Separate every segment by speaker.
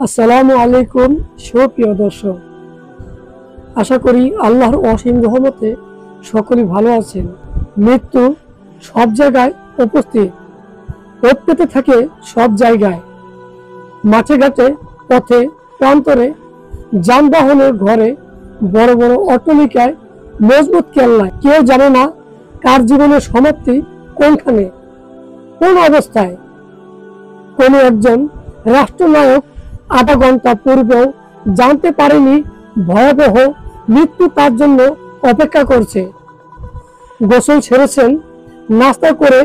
Speaker 1: আসসালামু আলাইকুম সুপ্রিয় দর্শক, আশা করি আল্লাহর অসীম রহমতে সকলেই ভালো আছেন। মৃত্যু সব জায়গায় উপস্থিত, ওত পেতে থাকে সব জায়গায়, মাঠে ঘাটে, পথে প্রান্তরে, যানবাহনের ঘরে, বড় বড় অট্টালিকায়, মজবুত কেল্লায়। কেউ জানে না কার জীবনের সমাপ্তি কোনখানে, কোন অবস্থায়। কোনো একজন রাষ্ট্রনায়ক আধা ঘন্টা পূর্বেও জানতে পারেনি ভয়াবহ মৃত্যু তার জন্য অপেক্ষা করছে। গোসল ছেড়েছেন, নাস্তা করে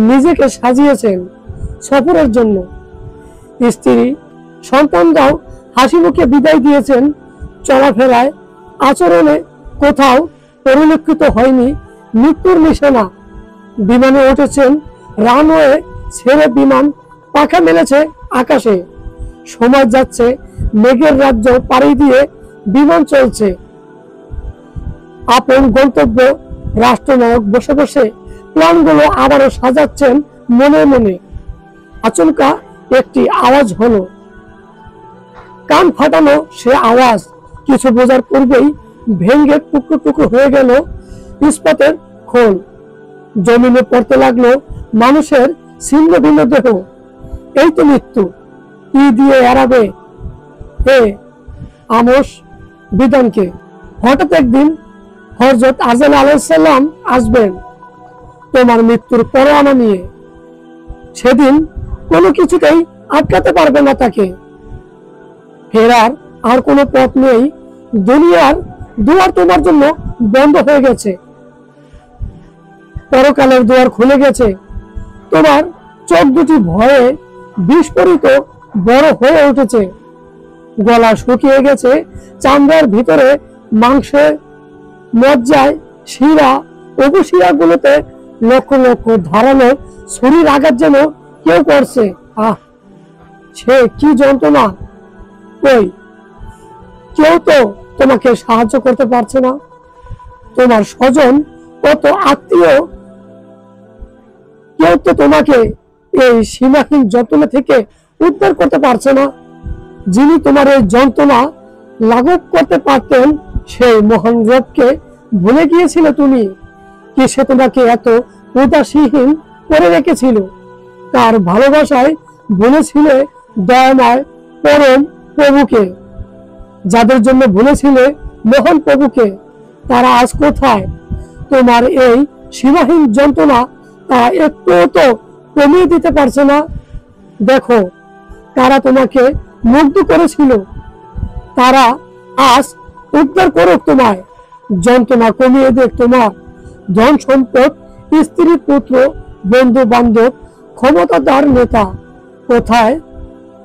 Speaker 1: নিজেকে সাজিয়েছেন সফরের জন্য। স্ত্রী সন্তানরাও হাসি মুখে বিদায় দিয়েছেন। চলাফেরায়, আচরণে কোথাও পরিলক্ষিত হয়নি মৃত্যুর নিশানা। বিমানে উঠেছেন, রানওয়ে ছেড়ে বিমান পাখা মেলেছে আকাশে। সময় যাচ্ছে, মেঘের রাজ্য পাড়ি দিয়ে বিমান চলছে। আপন গন্তব্য রাষ্ট্রনায়ক বসে বসে প্ল্যানগুলো আবারও সাজাচ্ছেন মনে মনে। আচমকা একটি আওয়াজ হলো, কান ফাটানো সে আওয়াজ কিছু বোঝার পূর্বেই ভেঙ্গে টুকরো টুকরো হয়ে গেল ইস্পাতের খোল। জমিনে পড়তে লাগলো মানুষের ছিন্ন ভিন্ন দেহ। এই তো মৃত্যু, কি দিয়ে এড়াবে এ আমোস বিধানকে? হঠাৎ একদিন হযরত আজরাইল আলাইহিস সালাম আসবেন তোমার মৃত্যুর পরোয়ানা নিয়ে। সেদিন কোনো কিছুতেই আটকাতে পারবে না তাকে। ফেরার আর কোনো পথ নেই। দুনিয়ার দুয়ার তোমার জন্য বন্ধ হয়ে গেছে, পরকালের দুয়ার খুলে গেছে। তোমার চোখ দুটি ভয়ে বিস্ফোরিত বড় হয়ে উঠেছে। গলা শুকিয়ে গেছে, চামড়ার ভিতরে মাংসে, মজ্জায়, শিরা, উপশিরা গুলোতে লক্ষ লক্ষ ধারালো ছুরির আঘাত যেন কেউ করছে। আহ, সে কি যন্ত্রণা! কই, কেউ তো তোমাকে সাহায্য করতে পারছে না। তোমার স্বজন, কত আত্মীয়, কেউ তো তোমাকে এই সীমাহীন যন্ত্রণা থেকে উদ্ধার করতে পারছে না। যিনি তোমার এই যন্ত্রণা লাঘব করতে পারতেন, সেই মহান রবকে ভুলে গিয়েছিলে তুমি? কি সে তোমাকে এত উদাসীন করে রেখেছিল? তার ভালোবাসায় ভুলেছিলে দয়াময় পরম প্রভুকে? যাদের জন্য ভুলেছিলে মহান প্রভুকে, তারা আজ কোথায়? তোমার এই সীমাহীন যন্ত্রণা তারা একটু তো কমিয়ে দিতে পারছে না। দেখো, তারা তোমাকে মুগ্ধ করেছিল, তারা আজ উদ্ধার করুক তোমায়। যন্ত্রণা কমিয়ে দেখ তোমার ধন সম্পদ, স্ত্রী পুত্র, বন্ধু বান্ধব, ক্ষমতাধর নেতা। কোথায়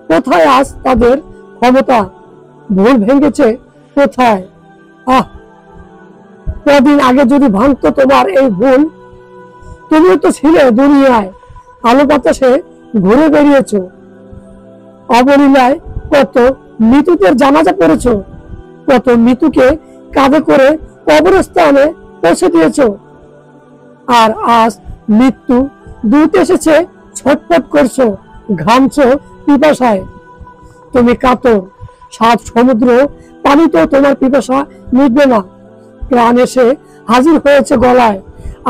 Speaker 1: কোথায় আজ তাদের ক্ষমতা? ভুল ভেঙেছে কোথায়? আহ, কদিন আগে যদি ভাঙতো তোমার এই ভুল। তুমিও তো ছিলে দুনিয়ায়, আলো বাতাসে ঘুরে বেরিয়েছ। অবলীলায় কত মৃত্যুদের জানাজা পড়েছ, কত মৃত্যুকে কাঁধে করে কবরস্থানে পৌঁছে দিয়েছ। আর আজ মৃত্যু দূত এসেছে, ছটফট করছো, ঘামছো পিপাসায়। তুমি কাতর, সাত সমুদ্র পানিতেও তোমার পিপাসা মিটবে না। প্রাণ এসে হাজির হয়েছে গলায়,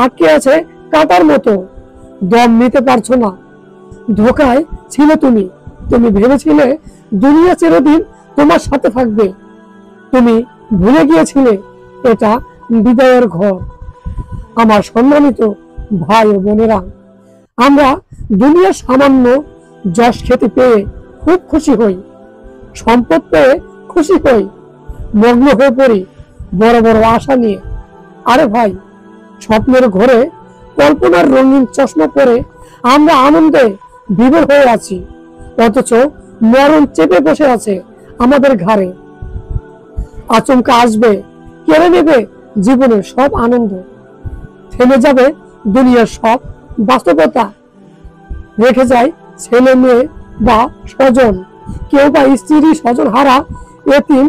Speaker 1: আটকে আছে কাটার মতো। দম নিতে পারছো না। ধোকায় ছিলে তুমি। তুমি ভেবেছিলে দুনিয়া চিরদিন তোমার সাথে থাকবে। তুমি ভুলে গিয়েছিলে এটা বিদায়ের ঘর। আমার সম্মানিত ভাই ও বোনেরা, আমরা দুনিয়ার সামান্য যশ খ্যাতি পেয়ে খুব খুশি হই, সম্পদ পেয়ে খুশি হই, মগ্ন হয়ে পড়ি বড় বড় আশা নিয়ে। আরে ভাই, স্বপ্নের ঘরে কল্পনার রঙিন চশমা পরে আমরা আনন্দে বিভোর হয়ে আছি, অথচ মরণ চেপে বসে আছে আমাদের ঘাড়ে। আচমকা আসবে, কেড়ে নেবে জীবনের সব আনন্দ। থেমে যাবে দুনিয়ার সব বাস্তবতা। রেখে যায় ছেলে মেয়ে বা স্বজন, কেউ বা স্ত্রী স্বজন হারা, এতিম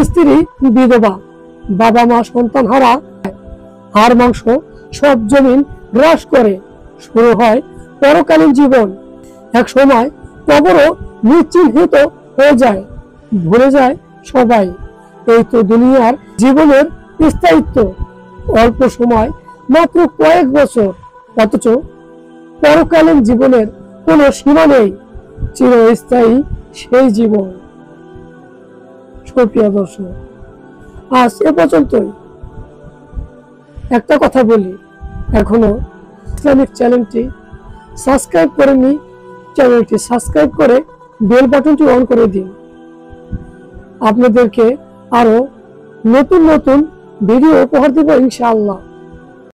Speaker 1: স্ত্রী বিধবা, বাবা মা সন্তান হারা। হাড় মাংস সব জমিন গ্রাস করে শুরু হয় পরকালীন জীবন। এক সময় কবরও নিশ্চিহ্নিত হয়ে যায়। ভুলে যায় সবাই। এই তো দুনিয়ার জীবনের স্থায়িত্ব অল্প সময়, মাত্র কয়েক বছর, অথচ পরকালীন জীবনের কোনো সীমা নেই। চিরস্থায়ী সেই জীবন। সুপ্রিয় দর্শক, আজ এ পর্যন্তই। একটা কথা বলি, এখনো ইসলামিক চ্যানেলটি সাবস্ক্রাইব করেননি, চ্যানেলটি সাবস্ক্রাইব করে বেল বাটনটি অন করে দিন। আপনাদেরকে আরো নতুন নতুন ভিডিও উপহার দেব ইনশাআল্লাহ।